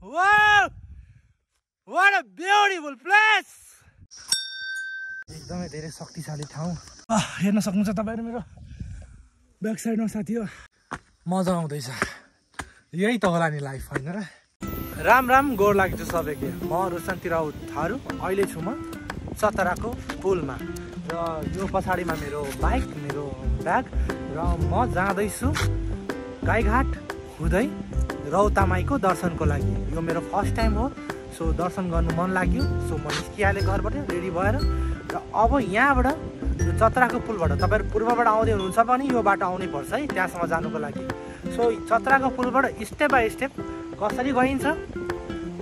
Wow! What a beautiful place! एकदमै धेरै शक्तिशाली ठाउँ हेर्न सक्नुहुन्छ तपाईहरु मेरो ब्याक साइडमा साथी हो मजा आउँदैछ यही त होला नि लाइफ हैन र राम राम गोर लाग्छ सबैके म रोशन तिराउ थारु अहिले छु म चतराको पुलमा र यो पछाडीमा मेरो बाइक मेरो ब्याग र म जाँदै छु गाईघाट हुँदै रौतामाईको दर्शनको लागि यो मेरो फर्स्ट टाइम हो सो दर्शन गर्नु मन लाग्यो सो म निस्किहाले घरबाट रेडी भएर र अब यहाँबाट यो चतराको पुलबाट तपाईहरु पूर्वबाट आउँदै हुनुहुन्छ पनि यो बाटो आउनै पर्छ है त्यहाँसम्म जानुको लागि सो चतराको पुलबाट स्टेप बाइ स्टेप कसरी गइन्छ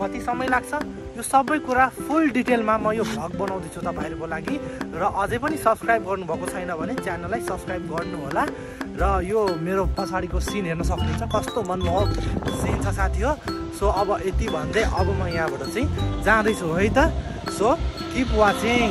कति समय लाग्छ यो सबै कुरा फुल डिटेलमा म यो भ्लग बनाउँदै छु तपाईहरुको लागि र अझै पनि सब्स्क्राइब गर्नुभएको छैन भने च्यानललाई सब्स्क्राइब गर्नु होला र यो मेरो पछाडीको सिन हेर्न सक्नुहुन्छ कस्तो मनमोहक सिन छ साथी हो सो अब यति भन्दै अब म यहाँबाट चाहिँ जाँदै छु है त सो कीप वाचिङ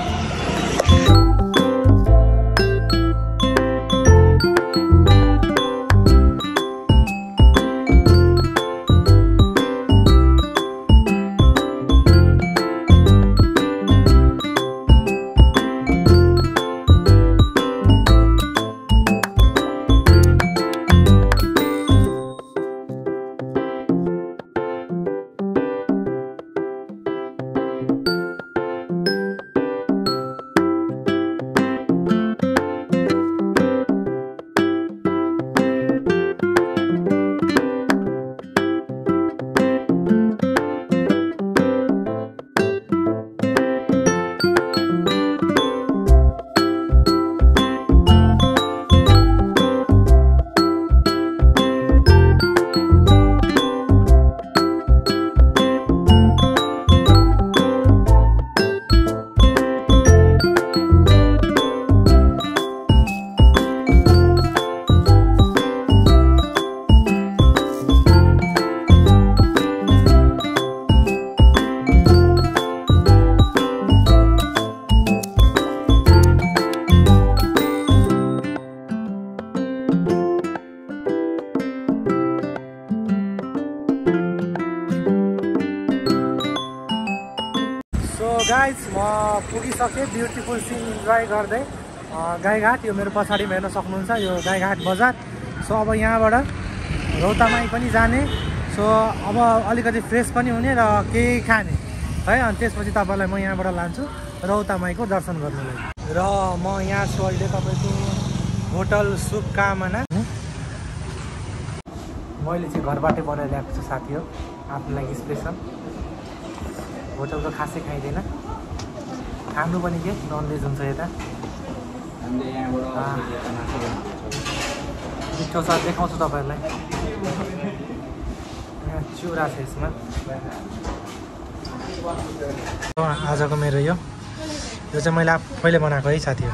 गाइज म पुगिसकेँ ब्युटिफुल सिन इन्जोय गर्दै गाईघाट यो मेरो पछाडीमा हेर्न सक्नुहुन्छ यो गाईघाट बजार सो अब यहाँबाट रौतामाई पनि जाने सो अब अलिकति फ्रेस पनि हुने र केही खाने है अनि त्यसपछि तपाईलाई म यहाँबाट लान्छु रौतामाईको दर्शन गर्नुलाई र म यहाँ छु अहिले तपाईको होटल शुभकामना मैले चाहिँ घरबाटै बनाएर ल्याएको छु साथी हो आफ्नो लागि स्पेसल होटलको खासै खाइँदैन खानु पनि के ननभेज हुन्छ यता मिठो छ देखाउँछु तपाईहरुलाई यहाँ चिउरा छ यसमा आजको मेरो यो चाहिँ मैले आफैले बनाएको है साथी हो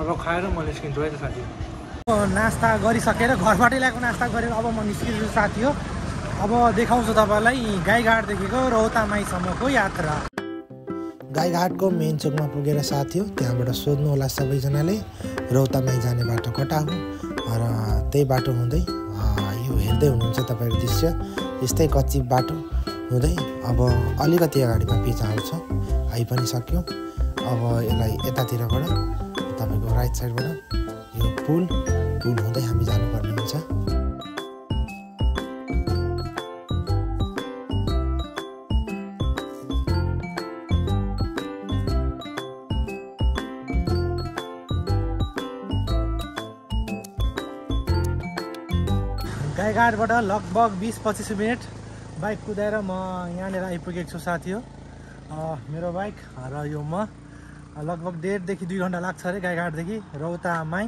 अब खाएर म निस्किन्छु है त साथी हो नास्ता गरिसकेर घरबाटै ल्याएको नास्ता गरेर अब म निस्किन्छु साथी हो अब देखाउँछु तपाईलाई गाईघाटदेखिको रौतामाईसम्मको यात्रा गाईघाटको मेन चोकमा पुगेर साथी हो त्यहाँबाट सोध्नु होला सबैजनाले रौतामाई जाने बाटो कता हो र त्यही बाटो हुँदै यो हेर्दै हुनुहुन्छ तपाईहरु दृश्य यस्तै कच्ची बाटो हुँदै अब अलिकति अगाडिमा पिच आउँछ आइ पनि सक्यो अब यसलाई यतातिरबाट तपाईको राइट साइडबाट यो पुल हुँदै हामी जानुपर्ने हुन्छ गाईघाटबाट लगभग 20-25 मिनट बाइक कुदाएर म यहाँनिर आइपुगेको छु साथी हो मेरो बाइक र यो म लगभग 1.5 देखि 2 घण्टा लाग्छ अरे गाईघाटदेखि रौतामाई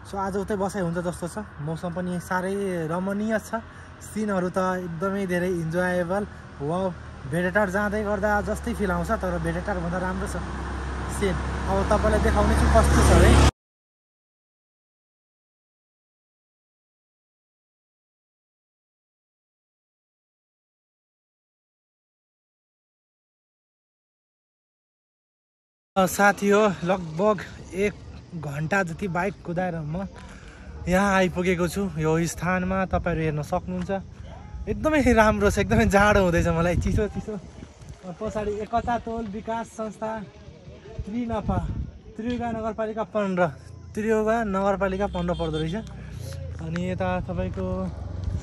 सो आज उतै बसाइ हुन्छ जस्तो छ मौसम पनि साह्रै रमणीय छ सिनहरू त एकदमै धेरै इन्जोयेबल वाउ भेटेटार जाँदै गर्दा जस्तै फिल आउँछ तर भेटेटार भन्दा राम्रो छ सिन अब तपाईलाई देखाउने छु कस्तो छ है साथी हो लगभग 1 घण्टा जति बाइक कुदाएर म यहाँ आइपुगेको छु यो स्थानमा तपाईहरु हेर्न सक्नुहुन्छ एकदमै राम्रो छ एकदमै जाडो हुँदैछ मलाई चिसो चिसो पछाडी एकता तोल विकास संस्था त्रिनपा त्रियुगा नगरपालिका 15 त्रियुगा नगरपालिका 15 पर्दो रहेछ अनि यता तपाईको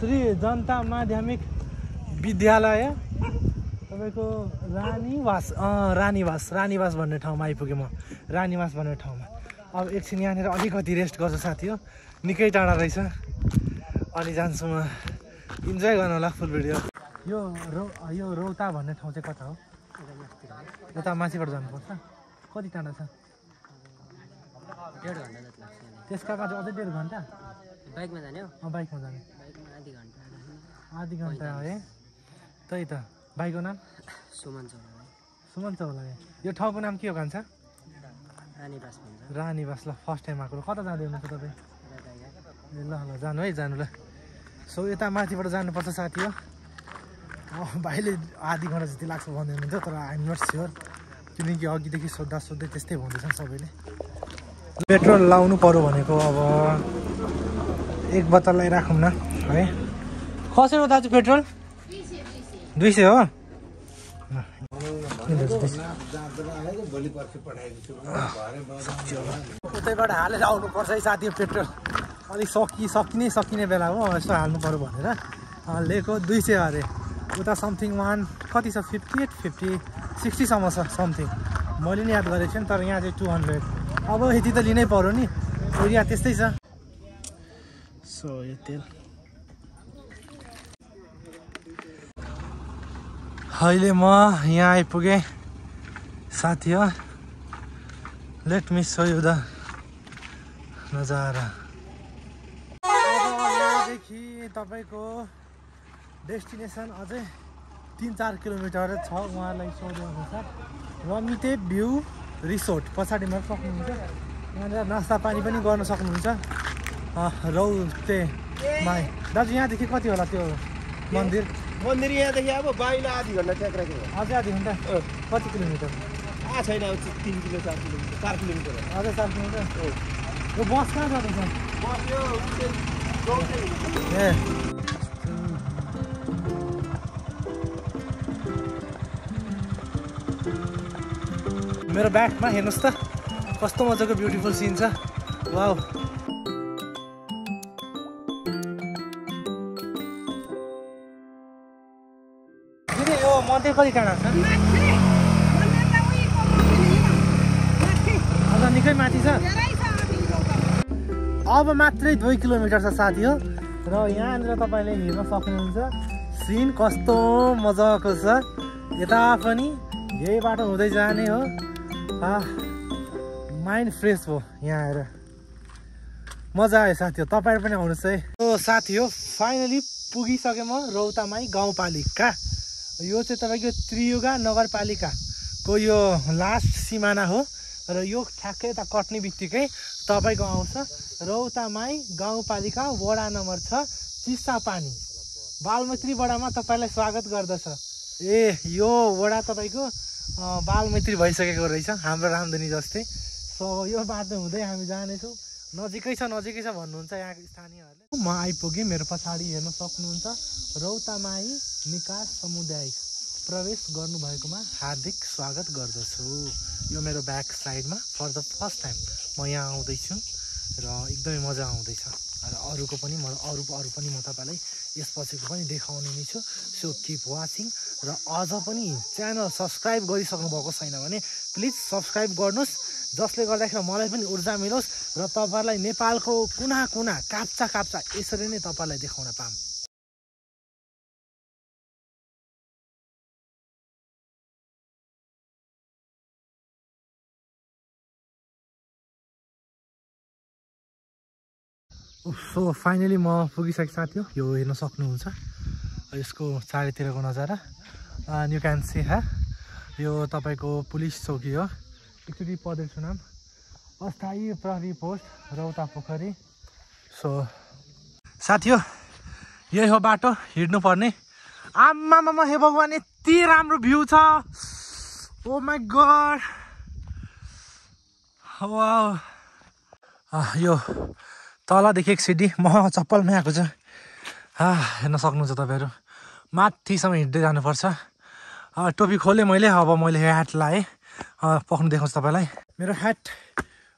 श्री जनता माध्यमिक विद्यालय तपाईको रानीवास भन्ने ठाउँमा आइपुगे म रानीवास भन्ने ठाउँमा अब एकछिन यहाँनिर अलिकति रेस्ट गर्छु साथी हो निकै टाढा रहेछ अनि जान्छु म इन्जोय गर्नु होला फुल भिडियो यो रौता भन्ने ठाउँ चाहिँ कता हो यता माथिबाट जानुपर्छ कति टाढा छ 1.5 घण्टा जति लाग्छ त्यसका चाहिँ अझै 1.5 घण्टा बाइकमा जाने हो बाइकमा जाने आधी घण्टा है त्यही त बाइकको नाम सुमन चौला यो ठाउँको नाम के हो कान्छ रानीवास भन्छ रानीवास ल फर्स्ट टाइम आएको कता जाँदै हुनुहुन्छ तपाईँ ल ल जानु है जानु ल सो यता माथिबाट जानुपर्छ साथी हो भाइले आधी घन्टा जति लाग्छ भन्दै हुनुहुन्थ्यो तर आइएम नट स्योर किनकि अघिदेखि सोध्दै त्यस्तै भन्दैछन् सबैले पेट्रोल लाउनु पर्यो भनेको अब एक बोतल राखौँ न है कसरी हो दाजु पेट्रोल 200 हो उतैबाट हालेर आउनुपर्छ है साथी पेट्रोल अलिक सकिने बेला हो यसो हाल्नु पर्यो भनेर लिएको 200 अरे उता समथिङ 1 कति छ 58 50 60 सम्म छ समथिङ मैले नि याद गरेको छु तर यहाँ चाहिँ 200 अब यति त लिनै पर्यो नि एरिया त्यस्तै छ सो यो तेल अहिले म यहाँ आइपुगेँ साथी हो late me show you the नजारा यहाँदेखि तपाईँको डेस्टिनेसन अझै 3-4 किलोमिटर छ उहाँलाई सोध्नु अनुसार रमिते भ्यू रिसोर्ट पछाडि मात्र सक्नुहुन्छ यहाँनिर नास्ता पानी पनि गर्न सक्नुहुन्छ रौते माई दाजु यहाँदेखि कति होला त्यो मन्दिर यहाँदेखि अब बाहिर आधी घन्टा ट्याक राख्यो अझै आधी घन्टा कति किलोमिटर छैन 3 किलो 4 किलोमिटर 4 किलोमिटर अझै 4 किलोमिटर यो बस कहाँ जाँदैछ ए मेरो ब्याकमा हेर्नुहोस् त कस्तो मजाको ब्युटिफुल सिन छ वाउ यो मन्दिर कति टाढा छ अझ निकै माथि छ अब मात्रै 2 किलोमिटर छ साथी हो र यहाँनिर तपाईँले हेर्न सक्नुहुन्छ सिन कस्तो मजाको छ यता पनि यही बाटो हुँदै जाने हो माइन्ड फ्रेस हो यहाँ आएर मजा आयो साथी हो तपाईँहरू पनि आउनुहोस् है साथी हो फाइनली पुगिसकेँ म रौतामाई गाउँपालिका यो चाहिँ तपाईँको त्रियुगा नगरपालिकाको यो लास्ट सिमाना हो र यो ठ्याक्कै यता कट्ने बित्तिकै तपाईँको आउँछ रौतामाई गाउँपालिका वडा नम्बर 6 चिसापानी बालमैत्री वडामा तपाईँलाई स्वागत गर्दछ ए यो वडा तपाईँको बालमैत्री भइसकेको रहेछ हाम्रो रामधनी जस्तै सो यो बाटो हुँदै हामी जानेछौँ नजिकै छ भन्नुहुन्छ यहाँको स्थानीयहरूले म आइपुगेँ मेरो पछाडि हेर्न सक्नुहुन्छ रौतामाई निकास समुदायिक प्रवेश गर्नुभएकोमा हार्दिक स्वागत गर्दछु यो मेरो ब्याक साइडमा फर द फर्स्ट टाइम म यहाँ आउँदैछु र एकदमै मजा आउँदैछ र अरूको पनि अरू पनि म तपाईँलाई यसपछिको पनि देखाउने नै छु सो किप वाचिङ र अझ पनि च्यानल सब्सक्राइब गरिसक्नु भएको छैन भने प्लिज सब्सक्राइब गर्नुहोस् जसले गर्दाखेरि मलाई पनि ऊर्जा मिलोस् र तपाईँहरूलाई नेपालको कुना कुना काप्चा यसरी नै तपाईँलाई देखाउन पाऊँ सो फाइनली म पुगिसकेँ साथी हो यो हेर्न सक्नुहुन्छ यसको चारैतिरको नजारा यु क्यान सी यो तपाईँको पुलिस चौकी हो एकचोटि पढेको छु नाम अस्थायी प्रहरी पोस्ट रौता पोखरी सो साथी हो यही हो बाटो हिँड्नु पर्ने आम्मामा हे भगवान् यति राम्रो भ्यू छ ओ माई गॉड वाउ यो तलदेखि एक सिडी म चप्पलमै आएको छु। हेर्न सक्नुहुन्छ तपाईँहरू माथिसम्म हिँड्दै जानुपर्छ। टोपी खोलेँ मैले, अब मैले ह्याट लाएँ। पक्नु देखाउँछु तपाईँलाई। मेरो ह्याट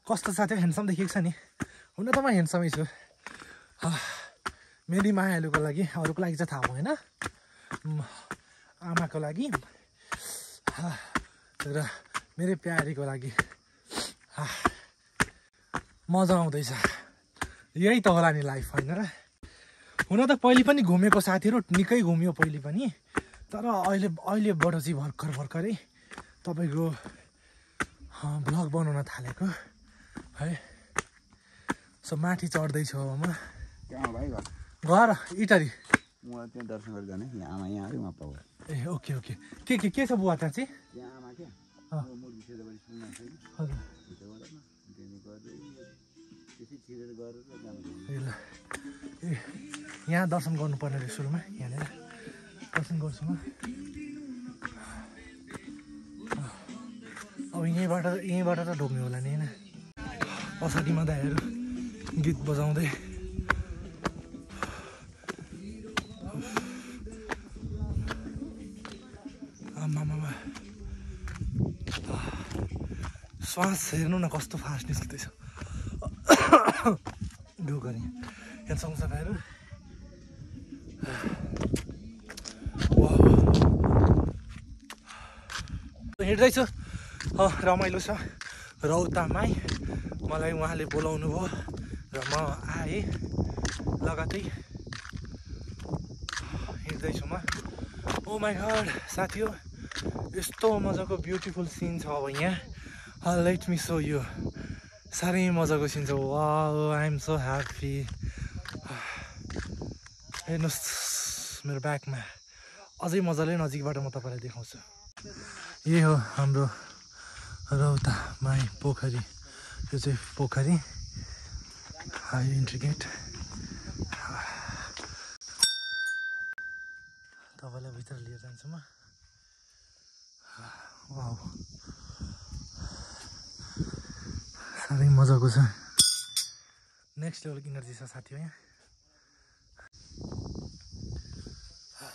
कस्तो छ त्यो ह्यान्डसम देखिएको छ नि। हुन त म ह्यान्डसमै छु। मेरी मायालुको लागि, अरूको लागि चाहिँ थाहा भएन, आमाको लागि र मेरो प्यारीको लागि मजा आउँदैछ। यही त होला नि लाइफ, होइन र? हुन त पहिले पनि घुमेको साथीहरू निकै घुम्यो पहिले पनि, तर अहिलेबाट चाहिँ भर्खरै तपाईँको भ्लग बनाउन थालेको है। सो माथि चढ्दैछु अब म। घर इटरी म त्यहाँ दर्शन गरेर जाने। यहाँ आमा यहाँ आयो, उहाँ पाउ। ए ओके ओके। के छ बुवा त्यहाँ चाहिँ? यहाँ आमा क्या मुड विषयबाट सुन्नु छ कि हजुर। त्यसले गर्दै त्यसै छिरेर गरेर जानु। ल ए यहाँ दर्शन गर्नुपर्ने रहेछ सुरुमा। यहाँनिर दर्शन गर्छु म। अब यहीँबाट त ढोक्ने होला नि, होइन? पछाडिमा दाइहरू गीत बजाउँदै आमामा श्वास हेर्नु न कस्तो फास्ट निस्किँदैछ। ढोकरी हेर्न सक्नुहुन्छ तपाईँहरू। हिँड्दैछु, रमाइलो छ। रौतामाई मलाई उहाँले बोलाउनु भयो र म आएँ। लगतै हिँड्दैछु म। ओ माई गॉड साथी हो, यस्तो मजाको ब्युटिफुल सिन छ अब यहाँ। Let me show you. साह्रै मजाको सिन छ। Wow, I am so happy. हेर्नुहोस् मेरो ब्याकमा अझै मजाले नजिकबाट म तपाईँलाई देखाउँछु। यही हो हाम्रो रौतामाई पोखरी। यो चाहिँ पोखरी, हाई इन्ट्री गेट। तपाईँलाई भित्र लिएर जान्छु म। वाउ, साह्रै मजाको छ। नेक्स्ट लेभलको इनर्जी छ साथी हो यहाँ।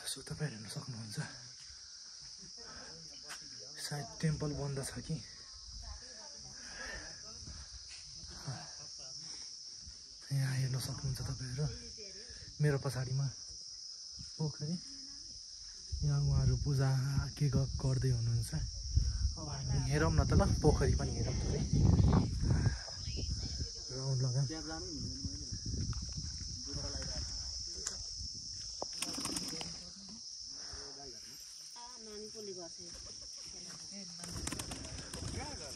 सो तपाईँहरू हेर्न सक्नुहुन्छ, सायद टेम्पल बन्द छ कि। यहाँ हेर्न सक्नुहुन्छ तपाईँहरू मेरो पछाडिमा पोखरी। यहाँ उहाँहरू पूजा के गर्दै हुनुहुन्छ। अब हामी हेरौँ न त ल, पोखरी पनि हेरौँ थोरै। राउन्ड लगाऊँ।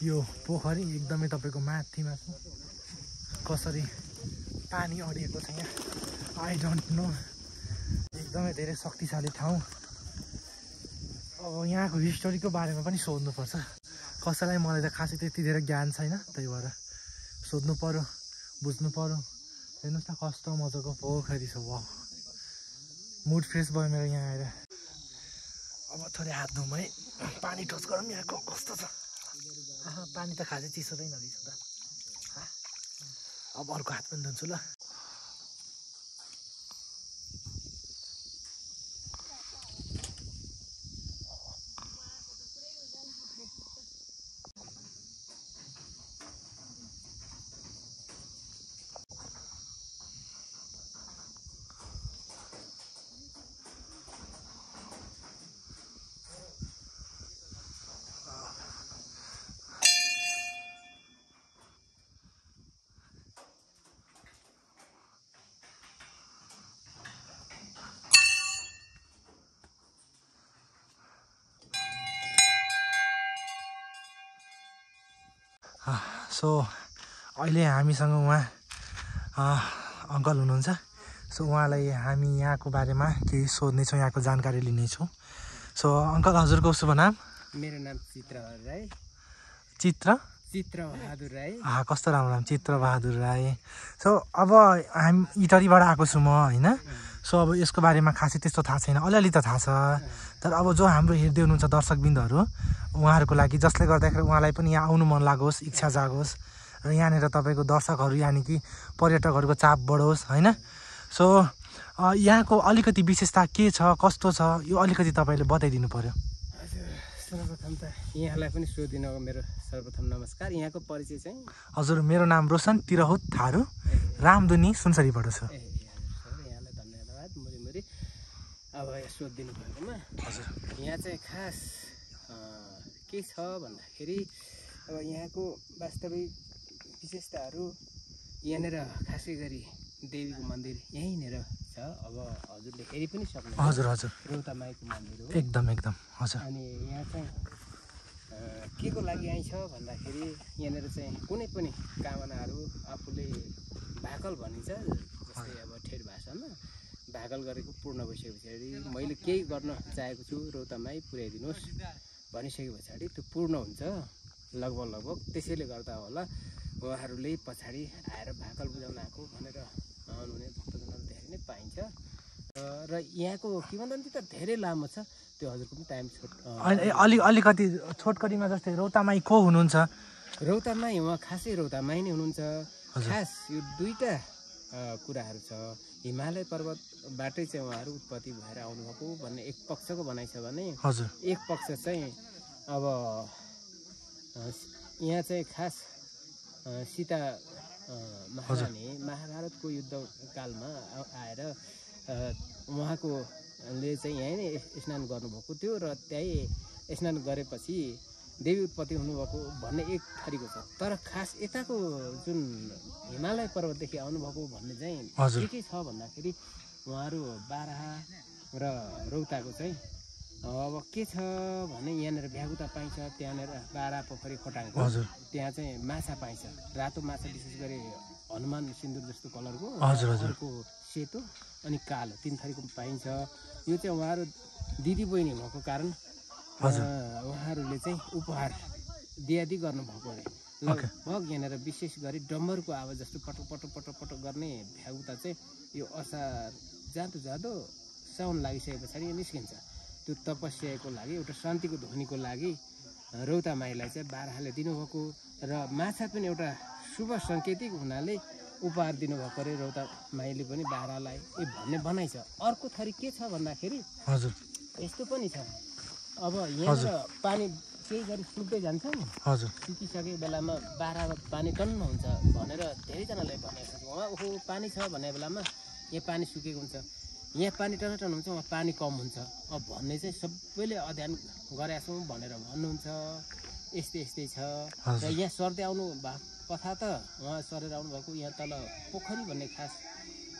यो पोखरी एकदमै तपाईँको माथिमा छ। कसरी पानी अडिएको छ यहाँ आई डोन्ट नो। एकदमै धेरै शक्तिशाली ठाउँ। अब यहाँको हिस्टोरीको बारेमा पनि सोध्नुपर्छ कसैलाई। मलाई त खासै त्यति धेरै ज्ञान छैन, त्यही भएर सोध्नु पऱ्यो, बुझ्नु पऱ्यो। हेर्नुहोस् न कस्तो मजाको पोखरी छ। वाउ, मुड फ्रेस भयो मेरो यहाँ आएर। अब थोरै हात धुम है, पानी टच गरौँ यहाँको कस्तो छ। पानी त खासै चिसो चाहिँ नरहेछ त। अब अर्को हात पनि धुन्छु ल। सो अहिले हामीसँग उहाँ अङ्कल हुनुहुन्छ। सो उहाँलाई हामी यहाँको बारेमा केही सोध्नेछौँ, यहाँको जानकारी लिनेछौँ। सो अङ्कल हजुरको शुभ नाम? मेरो नाम चित्र राई। चित्रबहादुर राई। कस्तो राम्रो नाम, चित्रबहादुर राई। सो अब हामी इटरीबाट आएको छु म, होइन? सो अब यसको बारेमा खासै त्यस्तो थाहा छैन, अलिअलि त थाहा छ। तर अब जो हाम्रो हेर्दै हुनुहुन्छ दर्शकबिन्दहरू, उहाँहरूको लागि, जसले गर्दाखेरि उहाँलाई पनि यहाँ आउनु मन लागोस्, इच्छा जागोस् र यहाँनिर तपाईँको दर्शकहरू यानि कि पर्यटकहरूको चाप बढोस् होइन। सो यहाँको अलिकति विशेषता के छ कस्तो छ यो अलिकति तपाईँले बताइदिनु पर्यो। हजुर सर्वप्रथम त यहाँलाई पनि सोधिदिनु मेरो सर्वप्रथम नमस्कार। यहाँको परिचय चाहिँ? हजुर मेरो नाम रोशन तिरहुत थारू, रामधुनी सुनसरीबाट छु। ए हजुर यहाँलाई धन्यवाद मुरी अब सोधिदिनु भएकोमा। हजुर यहाँ चाहिँ खास के छ भन्दाखेरि अब यहाँको वास्तविक विशेषताहरू यहाँनिर खासै गरी देवीको मन्दिर यहीँनिर छ। अब हजुरले हेरि पनि सक्नुहुन्छ। हजुर हजुर रौतामाईको मन्दिर हो एकदम एकदम हजुर। अनि यहाँ चाहिँ के को लागि आइछ भन्दाखेरि यहाँनिर चाहिँ कुनै पनि कामनाहरू आफूले भाकल भनिन्छ, जस्तै अब ठेट भाषामा भाकल गरेको पूर्ण भइसके पछाडि मैले केही गर्न चाहेको छु रौतामाई पुर्याइदिनुहोस् भनिसके पछाडि त्यो पूर्ण हुन्छ लगभग। त्यसैले गर्दा होला उहाँहरूले पछाडि आएर भाकल बुझाउन आएको भनेर आउनुहुने भक्तजनहरू धेरै नै पाइन्छ। र यहाँको किंवदन्ती त धेरै लामो छ, त्यो हजुरको पनि टाइम अलिकति छोटकरीमा जस्तै रौतामाई को हुनुहुन्छ? रौतामाई उहाँ खासै रौतामाई नै हुनुहुन्छ। खास यो दुईटा कुराहरू छ। हिमालय पर्वतबाटै चाहिँ उहाँहरू उत्पत्ति भएर आउनुभएको भन्ने एक पक्षको भनाइ छ भने हजुर एक पक्ष चाहिँ अब यहाँ चाहिँ खास सीता महारानी महाभारतको युद्ध कालमा आएर उहाँकोले चाहिँ यहीँ नै स्नान गर्नुभएको थियो र त्यही स्नान गरेपछि देवी उत्पत्ति हुनुभएको भन्ने एक थरीको छ। तर खास यताको जुन हिमालय पर्वतदेखि आउनुभएको भन्ने चाहिँ के छ भन्दाखेरि उहाँहरू बाराहा र रौताको चाहिँ अब के छ भने यहाँनिर भ्यागुता पाइन्छ, त्यहाँनिर बारा पोखरी खोटाङको त्यहाँ चाहिँ माछा पाइन्छ, रातो माछा विशेष गरी हनुमान सिन्दुर जस्तो कलरको, अर्को सेतो अनि कालो तीन थरीको पाइन्छ। यो चाहिँ उहाँहरू दिदी बहिनी भएको कारण उहाँहरूले चाहिँ उपहार दियादी गर्नुभएको अरे। लगभग यहाँनिर विशेष गरी डम्बरको आवाज जस्तो पटक पटक पटक पटक गर्ने भ्यागुता चाहिँ यो असार जाँदो जाँदो साउन लागिसके पछाडि यो निस्किन्छ। त्यो तपस्याको लागि एउटा शान्तिको ध्वनिको लागि रौतामाईलाई चाहिँ बाराहाले दिनुभएको र माछा पनि एउटा शुभ सङ्केतिक हुनाले उपहार दिनुभएको अरे रौतामाईले पनि बारालाई भन्ने भनाइ छ। अर्को थरी के छ भन्दाखेरि हजुर यस्तो पनि छ, अब यहाँ पानी केही गरी सुक्दै जान्छ नि, हजुर सुकिसकेको बेलामा बारामा पानी टन्न हुन्छ भनेर धेरैजनालाई भनेको छ। उहाँ ओहो पानी छ भन्ने बेलामा यहाँ पानी सुकेको हुन्छ, यहाँ पानी टन हुन्छ, उहाँ पानी कम हुन्छ अब भन्ने चाहिँ सबैले अध्ययन गरेका छौँ भनेर भन्नुहुन्छ। यस्तै छ। र यहाँ सर्दै आउनु भएको कथा त उहाँ सरेर आउनुभएको यहाँ तल पोखरी भन्ने खास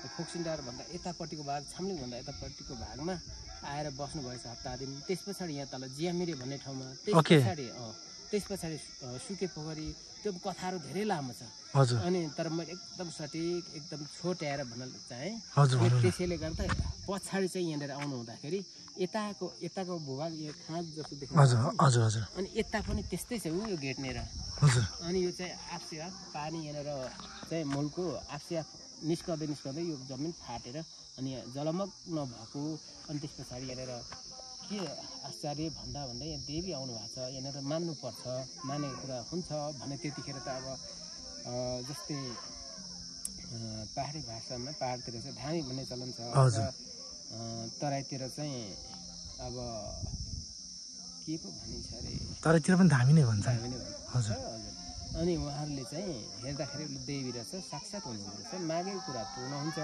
फोक्सिन्डार भन्दा यतापट्टिको भाग छाम्लिङ भन्दा यतापट्टिको भागमा आएर बस्नुभएछ हप्ता दिन। त्यस पछाडि यहाँ तल जियामिरे भन्ने ठाउँमा, त्यस पछाडि सुके पोखरी, त्यो कथाहरू धेरै लामो छ। अनि तर मैले एकदम सठिक एकदम छोट्याएर भन्न चाहेँ। त्यसैले गर्दा पछाडि चाहिँ यहाँनिर आउनु हुँदाखेरि यताको भूभाग यो खाँच जस्तो देख्नु, अनि यता पनि त्यस्तै छ यो गेटनेर। अनि यो चाहिँ आफसे आफ पानी यहाँनिर चाहिँ मूलको आफसे आफ निस्कँदै यो जमिन फाटेर अनि जलमग्न भएको। अनि त्यस पछाडि यहाँनिर के आश्चर्य भन्दा यहाँ देवी आउनु भएको छ, यहाँनिर मान्नुपर्छ, मानेको कुरा हुन्छ भने त्यतिखेर त अब जस्तै पहाडी भाषामा पहाडतिर चाहिँ धामी भन्ने चलन छ, तराईतिर चाहिँ अब के पो भनिन्छ अरे, तराईतिर पनि धामी नै भन्छ। हजुर। अनि उहाँहरूले चाहिँ हेर्दाखेरि देवी रहेछ, साक्षात् हुनुहुँदो रहेछ, मागेको कुरा पूर्ण हुन्छ,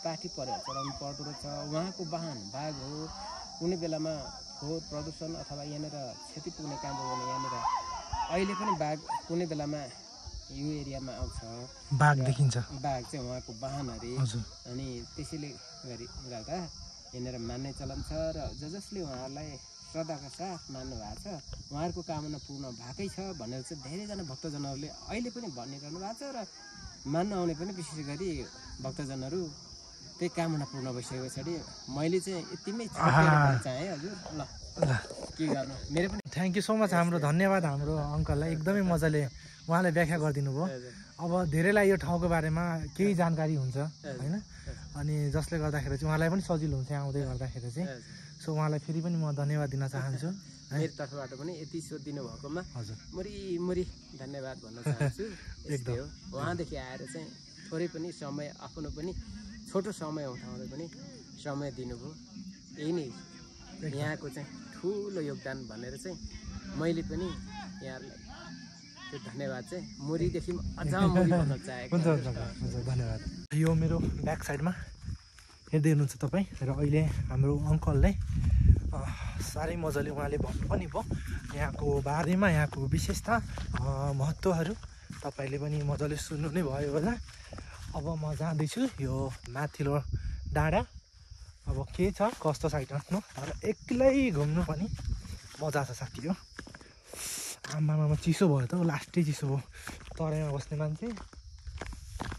पाठी परेर चलाउनु पर्दो रहेछ। उहाँको वाहन बाघ हो, कुनै बेलामा फोहोर प्रदूषण अथवा यहाँनिर क्षति पुग्ने काम हो भने यहाँनिर अहिले पनि बाघ कुनै बेलामा यो एरियामा आउँछ, बाघ देखिन्छ। बाघ चाहिँ उहाँको वाहन अरे। अनि त्यसैले गर्दा यहाँनिर मान्ने चलन छ र जसले उहाँहरूलाई श्रद्धाका साथ मान्नु भएको छ उहाँहरूको कामना पूर्ण भएकै छ भनेर चाहिँ धेरैजना भक्तजनहरूले अहिले पनि भनिरहनु भएको छ। र मान्न आउने पनि विशेष गरी भक्तजनहरू त्यही कामना पूर्ण भइसके पछाडि मैले चाहिँ यतिमै चाहेँ। हजुर ल के गर्नु, मेरो पनि थ्याङ्क यू सो मच। हाम्रो धन्यवाद हाम्रो अङ्कललाई, एकदमै मजाले उहाँले व्याख्या गरिदिनु भयो। अब धेरैलाई यो ठाउँको बारेमा केही जानकारी हुन्छ होइन, अनि जसले गर्दाखेरि चाहिँ उहाँलाई पनि सजिलो हुन्छ आउँदै गर्दाखेरि चाहिँ। सो उहाँलाई फेरि पनि म धन्यवाद दिन चाहन्छु। मेरो तर्फबाट पनि यति सोधिदिनु भएकोमा हजुर मुरी धन्यवाद भन्न चाहन्छु। यस्तै हो, उहाँदेखि आएर चाहिँ थोरै पनि समय आफ्नो पनि छोटो समय हुँदाहुँदै पनि समय दिनुभयो। यही नै यहाँको चाहिँ ठुलो योगदान भनेर चाहिँ मैले पनि यहाँहरूलाई त्यो धन्यवाद चाहिँ मुरीदेखि अझ मुरी भन्न चाहेको। हुन्छ धन्यवाद। यो मेरो ब्याक साइडमा हेर्दै हुनुहुन्छ तपाईँ र अहिले हाम्रो अङ्कलले साह्रै मजाले उहाँले भन्नु पनि भयो यहाँको बारेमा, यहाँको विशेषता महत्त्वहरू तपाईँले पनि मजाले सुन्नु नै भयो होला। अब म जाँदैछु यो माथिल्लो डाँडा। अब के छ कस्तो छैन तर एक्लै घुम्नु पनि मजा छ साथी हो। आमामा चिसो भयो त लास्टै चिसो हो तराईमा बस्ने मान्छे।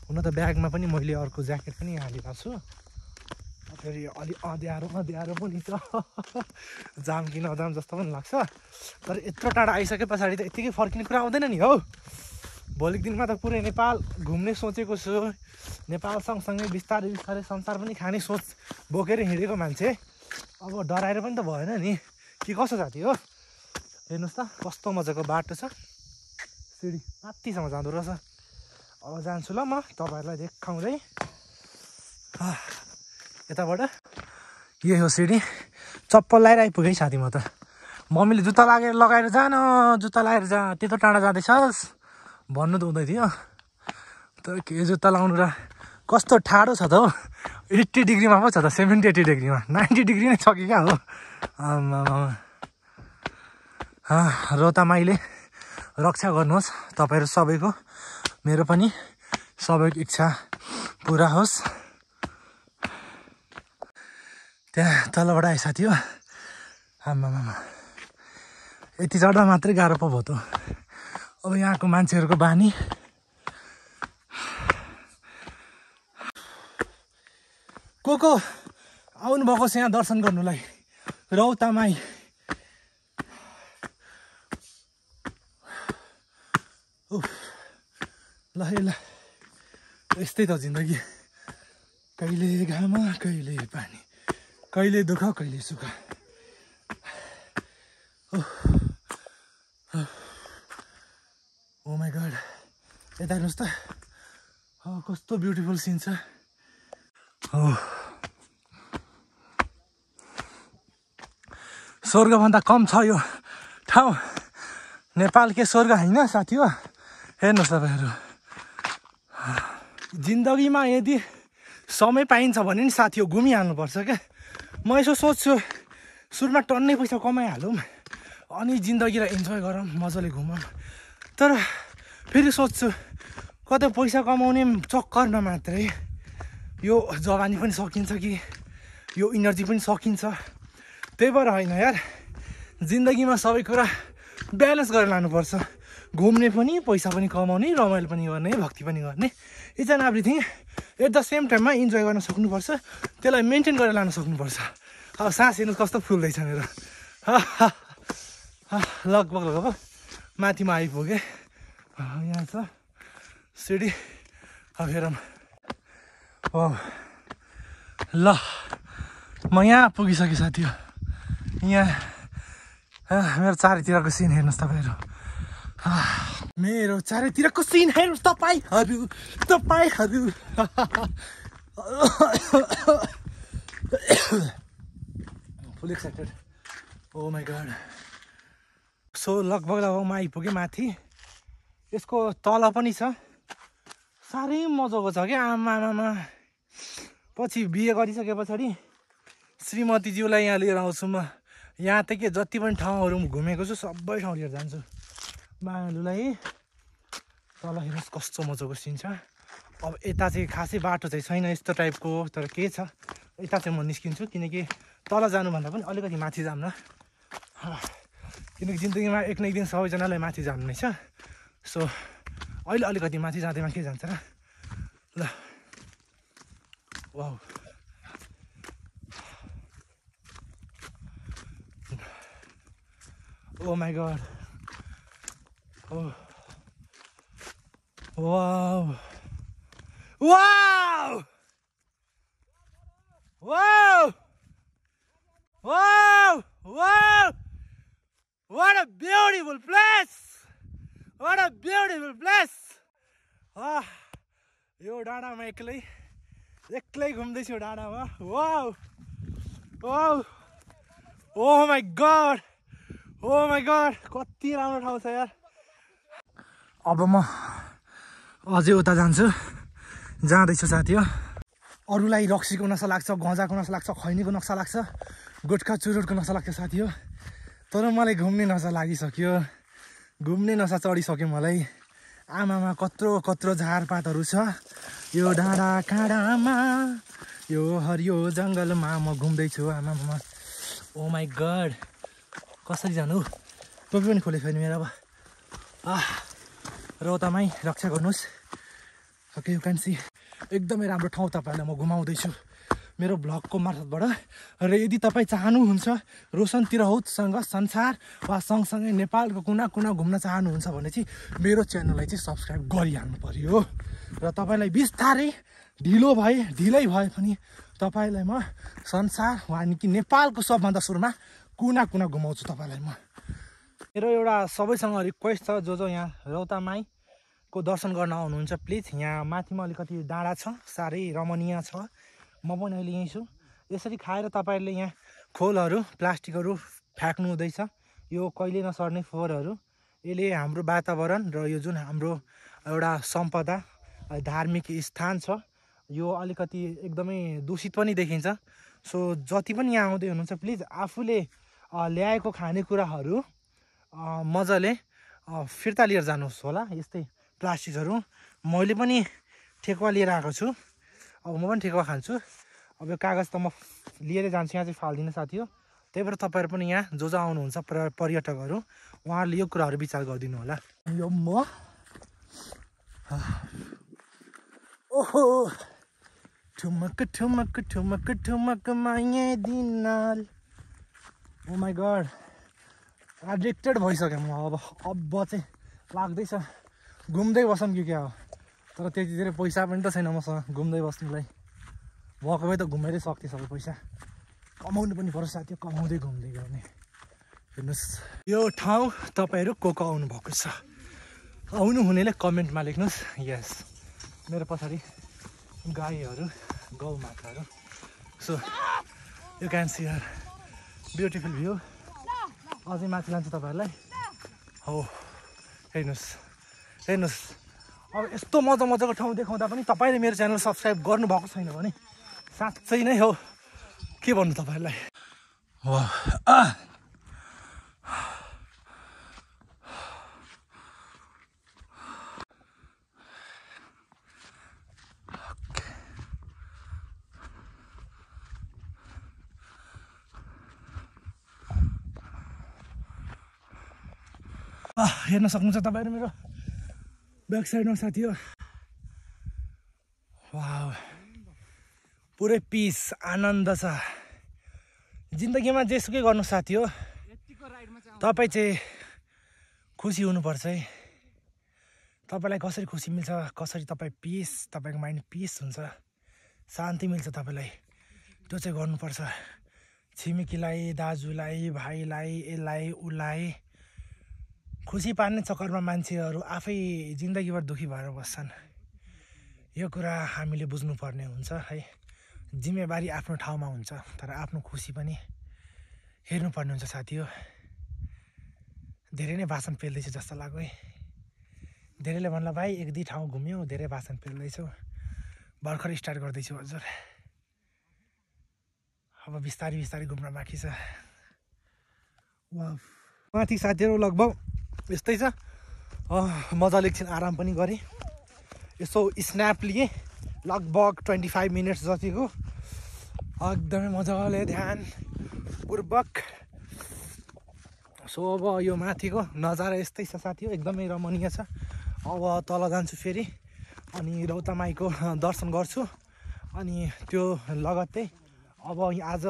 हुन त ब्यागमा पनि मैले अर्को ज्याकेट पनि हालिरहेको छु। फेरि अलि अँध्यारो पनि छ जाम कि नजाम जस्तो पनि लाग्छ। तर यत्रो टाढा आइसके पछाडि त यत्तिकै फर्किने कुरा आउँदैन नि हौ। भोलिको दिनमा त पुरै नेपाल घुम्ने सोचेको छु। नेपाल सँगसँगै बिस्तारै संसार पनि खाने सोच बोकेर हिँडेको मान्छे। अब डराएर पनि त भएन नि कि कसो साथी हो। हेर्नुहोस् त कस्तो मजाको बाटो छ, सिडी माथिसम्म जाँदो रहेछ। अब जान्छु ल म तपाईँहरूलाई देखाउँदै। यताबाट यो हो सिडी, चप्पल लगाएर आइपुगेँ साथी म त। मम्मीले जुत्ता लगाएर जुत्ता लगाएर जा, त्यत्रो टाढा जाँदैछस् भन्नु त हुँदै थियो। तर के जुत्ता लाउनु र, कस्तो ठाडो छ त हौ। 80 डिग्रीमा पो छ त, 70-80 डिग्रीमा, 90 डिग्री नै छ कि क्या हो। रोता माईले रक्षा गर्नुहोस् तपाईँहरू सबैको, मेरो पनि सबैको इच्छा पुरा होस्। त्यहाँ तलबाट आए साथी हो। आमामा यति चढ्दा मात्रै गाह्रो पो भयो त। अब यहाँको मान्छेहरूको बानी को आउनुभएको छ यहाँ दर्शन गर्नुलाई। रौता माई ल यस्तै त जिन्दगी, कहिले घाम कहिले पानी, कहिले दुःख कहिले सुख। ओ माई गड, यता हेर्नुहोस् त कस्तो ब्युटिफुल सिन छ। स्वर्गभन्दा कम छ यो ठाउँ। नेपाल के स्वर्ग होइन साथी हो। हेर्नुहोस् तपाईँहरू, जिन्दगीमा यदि समय पाइन्छ भने नि साथी हो घुमिहाल्नुपर्छ क्या। म यसो सोच्छु सुरुमा टन्नै पैसा कमाइहालौँ अनि जिन्दगीलाई इन्जोय गरौँ, मजाले घुमौँ। तर फेरि सोच्छु कतै पैसा कमाउने चक्करमा मात्रै यो जवानी पनि सकिन्छ कि यो इनर्जी पनि सकिन्छ। त्यही भएर होइन यार, जिन्दगीमा सबै कुरा ब्यालेन्स गरेर लानुपर्छ। घुम्ने पनि, पैसा पनि कमाउने, रमाइलो पनि गर्ने, भक्ति पनि गर्ने, each and everything at the same टाइममा इन्जोय गर्न सक्नुपर्छ। त्यसलाई मेन्टेन गरेर लान सक्नुपर्छ। अब सास हेर्नु कस्तो फुल्दैछ मेरो। लगभग माथिमा आइपुगेँ। यहाँ छ सिडी। अब हेरौँ। ल म यहाँ पुगिसकेँ साथी हो। यहाँ मेरो चारैतिरको सिन हेर्नुहोस् तपाईँहरू। मेरो चारैतिरको सिन हेर्नुहोस् तपाईँहरू। Full excited. Oh my god. So लगभग म आइपुगेँ माथि। यसको तल पनि छ, साह्रै मजाको छ क्या। आमामा पछि बिहे गरिसके पछाडि श्रीमतीज्यूलाई यहाँ लिएर आउँछु म। यहाँ त के जति पनि ठाउँहरू घुमेको छु सबै ठाउँ लिएर जान्छु मायालुलाई। तल हेर्नुहोस् कस्तो मजाको सिन छ। अब यता चाहिँ खासै बाटो चाहिँ छैन यस्तो टाइपको, तर के छ यता चाहिँ म निस्किन्छु किनकि तल जानुभन्दा पनि अलिकति माथि जाऊँ न। किनकि जिन्दगीमा एक न एक दिन सबैजनालाई माथि जानु नै छ। सो अहिले अलिकति माथि जाँदैमा के जान्छ र। ल wow, oh my god, oh wow, wow, wow, wow, wow, beautiful place what a beautiful place यो डाँडामा एक्लै घुम्दैछु डाँडामा wow wow oh my god कति राम्रो ठाउँ छ यार अब म अझै उता जान्छु जाँदैछु साथी हो अरूलाई रक्सीको नसा लाग्छ गजाको नसा लाग्छ खैनीको नसा लाग्छ गुटखा चुरोटको नसा लाग्छ साथी हो तर मलाई घुम्ने नसा लागिसक्यो घुम्ने नसा चढिसक्यो मलाई आमामा कत्रो झारपातहरू छ यो डाँडा काँडामा यो हरियो जङ्गलमा म घुम्दैछु आमामा ओ माई गड कसरी जानु टोपी पनि खोलेको छैन मेरो अब रौतामै रक्षा गर्नुहोस् ओके यु क्यान सी एकदमै राम्रो ठाउँ तपाईँहरूलाई म घुमाउँदैछु मेरो भ्लगको मार्फतबाट र यदि तपाईँ चाहनुहुन्छ रोशन तिरहुतसँग संसार वा सँगसँगै नेपालको कुना कुना घुम्न चाहनुहुन्छ भने चाहिँ मेरो च्यानललाई चाहिँ सब्सक्राइब गरिहाल्नु पर्यो र तपाईँलाई बिस्तारै ढिलै भए पनि तपाईँलाई म संसार वानि कि नेपालको सबभन्दा सुरुमा कुना कुना घुमाउँछु तपाईँलाई म मेरो एउटा सबैसँग रिक्वेस्ट छ जो यहाँ रौतामाईको दर्शन गर्न आउनुहुन्छ प्लिज यहाँ माथिमा अलिकति डाँडा छ साह्रै रमणीय छ म पनि अहिले यहीँ छु यसरी खाएर तपाईँहरूले यहाँ खोलहरू प्लास्टिकहरू फ्याँक्नु हुँदैछ यो कहिले नसर्ने फोहोरहरू यसले हाम्रो वातावरण र यो जुन हाम्रो एउटा सम्पदा धार्मिक स्थान छ यो अलिकति एकदमै दूषित पनि देखिन्छ सो जति पनि यहाँ आउँदै हुनुहुन्छ प्लिज आफूले ल्याएको खानेकुराहरू मजाले फिर्ता लिएर जानुहोस् होला यस्तै प्लास्टिकहरू मैले पनि ठेकुवा लिएर आएको छु अब म पनि ठेकुवा खान्छु अब यो कागज त म लिएर जान्छु यहाँ चाहिँ फाल्दिनँ साथी हो त्यही भएर तपाईँहरू पनि यहाँ जो आउनुहुन्छ पर्यटकहरू उहाँहरूले यो कुराहरू विचार गरिदिनु होला यो म ओहो ठुमक ठुमक ठुमक ठुमक माये दिनाल ओ माई गड एडिक्टेड भइसक्यो म अब चाहिँ लाग्दैछ घुम्दै बसौँ कि क्या हो तर त्यति धेरै पैसा पनि त छैन मसँग घुम्दै बस्नुलाई भएको भए त घुमेरै सक्थेँ सबै पैसा कमाउनु पनि पर्छ साथी कमाउँदै घुम्दै गर्ने हेर्नुहोस् यो ठाउँ तपाईँहरू को आउनु भएको छ आउनु हुनेले कमेन्टमा लेख्नुहोस् यस मेरो पछाडि गाईहरू गौमाताहरू so you can see here beautiful view अझै माथि लान्छु तपाईँहरूलाई हो हेर्नुहोस् अब यस्तो मजाको ठाउँ देखाउँदा पनि तपाईँले मेरो च्यानल सब्सक्राइब गर्नुभएको छैन भने साँच्चै नै हो के भन्नु तपाईँहरूलाई हेर्न सक्नुहुन्छ तपाईँहरू मेरो ब्याक साइडमा साथी हो वाउ पुरै पिस आनन्द छ जिन्दगीमा जेसुकै गर्नु साथी हो तपाईँ चाहिँ खुसी हुनुपर्छ है तपाईँलाई कसरी खुसी मिल्छ कसरी तपाईँ तपाईँको माइन्ड पिस हुन्छ शान्ति मिल्छ तपाईँलाई त्यो चाहिँ गर्नुपर्छ छिमेकीलाई दाजुलाई भाइलाई यसलाई उसलाई खुसी पार्ने चक्करमा मान्छेहरू आफै जिन्दगीभर दुःखी भएर बस्छन् यो कुरा हामीले बुझ्नुपर्ने हुन्छ है जिम्मेवारी आफ्नो ठाउँमा हुन्छ तर आफ्नो खुसी पनि हेर्नुपर्ने हुन्छ साथी हो धेरै नै भाषण पेल्दैछु जस्तो लाग्यो है धेरैले भन्ला भाइ एक दुई ठाउँ घुम्यौ धेरै भाषण पेल्दैछौ भर्खर स्टार्ट गर्दैछु हजुर अब बिस्तारै घुम्न बाँकी छ माथि साथीहरू लगभग यस्तै छ मजाले एकछिन आराम पनि गरेँ यसो स्न्याप लिएँ लगभग 25 मिनट्स जतिको एकदमै मजाले ध्यानपूर्वक सो अब यो माथिको नजारा यस्तै छ साथी हो एकदमै रमणीय छ अब तल जान्छु फेरि अनि रौतामाईको दर्शन गर्छु अनि त्यो लगत्तै अब आज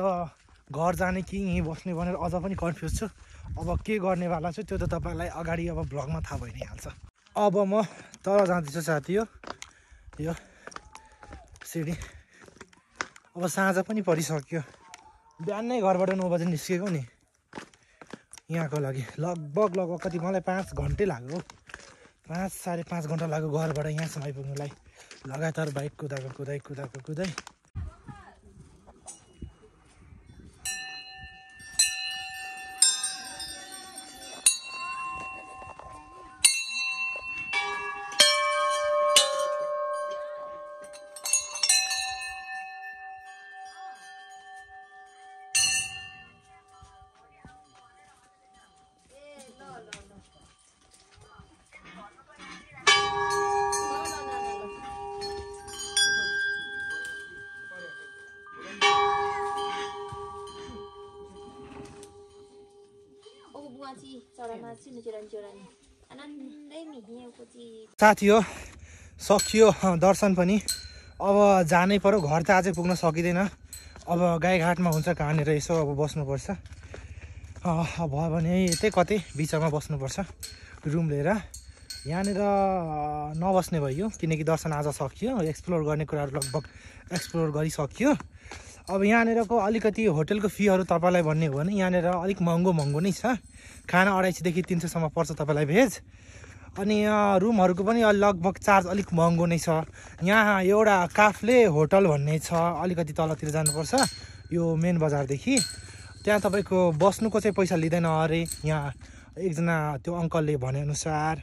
घर जाने कि यहीँ बस्ने भनेर अझ पनि कन्फ्युज छु अब के गर्नेवाला छु त्यो त तपाईँलाई अगाडि अब भ्लगमा थाहा भइ नै हाल्छ अब म तल जाँदैछु साथी हो यो सिडी अब साँझ पनि परिसक्यो बिहान नै घरबाट 9 बजे निस्केको नि यहाँको लागि लगभग कति मलाई 5 घन्टै लाग्यो 5 साढे 5 घन्टा लाग्यो घरबाट यहाँसम्म आइपुग्नुलाई लगातार बाइक कुदाई साथी हो सकियो दर्शन पनि अब जानै पर्यो घर त अझै पुग्न सकिँदैन अब गाईघाटमा हुन्छ कहाँनिर यसो अब बस्नुपर्छ भयो भने यतै कतै बिचमा बस्नुपर्छ रुम लिएर यहाँनिर नबस्ने भयो किनकि दर्शन आज सकियो एक्सप्लोर गर्ने कुराहरू लगभग एक्सप्लोर गरिसकियो अब यहाँनिरको अलिकति होटलको फीहरू तपाईँलाई भन्ने हो भने यहाँनिर अलिक महँगो नै छ खाना 250 देखि 300 सम्म पर्छ तपाईँलाई भेज अनि रुमहरूको पनि लगभग चार्ज अलिक महँगो नै छ यहाँ एउटा काफ्ले होटल भन्ने छ अलिकति तलतिर जानुपर्छ यो मेन बजारदेखि त्यहाँ तपाईँको बस्नुको चाहिँ पैसा लिँदैन अरे यहाँ एकजना त्यो अङ्कलले भनेअनुसार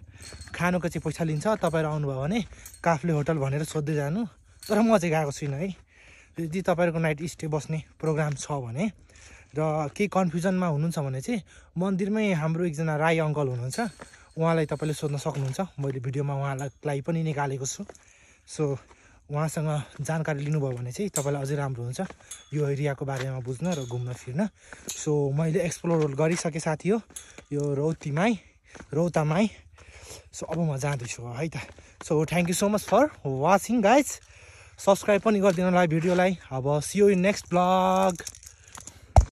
खानुको चाहिँ पैसा लिन्छ तपाईँहरू आउनुभयो भने काफ्ले होटल भनेर सोध्दै जानु तर म चाहिँ गएको छुइनँ है यदि तपाईँहरूको नाइट स्टे बस्ने प्रोग्राम छ भने र केही कन्फ्युजनमा हुनुहुन्छ भने चाहिँ मन्दिरमै हाम्रो एकजना राई अङ्कल हुनुहुन्छ उहाँलाई तपाईँले सोध्न सक्नुहुन्छ मैले भिडियोमा उहाँलाई पनि निकालेको छु सो उहाँसँग जानकारी लिनुभयो भने चाहिँ तपाईँलाई अझै राम्रो हुन्छ यो एरियाको बारेमा बुझ्न र घुम्न फिर्न सो मैले एक्सप्लोर गरिसकेँ साथी हो यो रौतामाई सो अब म जाँदैछु है त so thank you so much for watching guys subscribe पनि गरिदिनु होला भिडियोलाई अब see you in next blog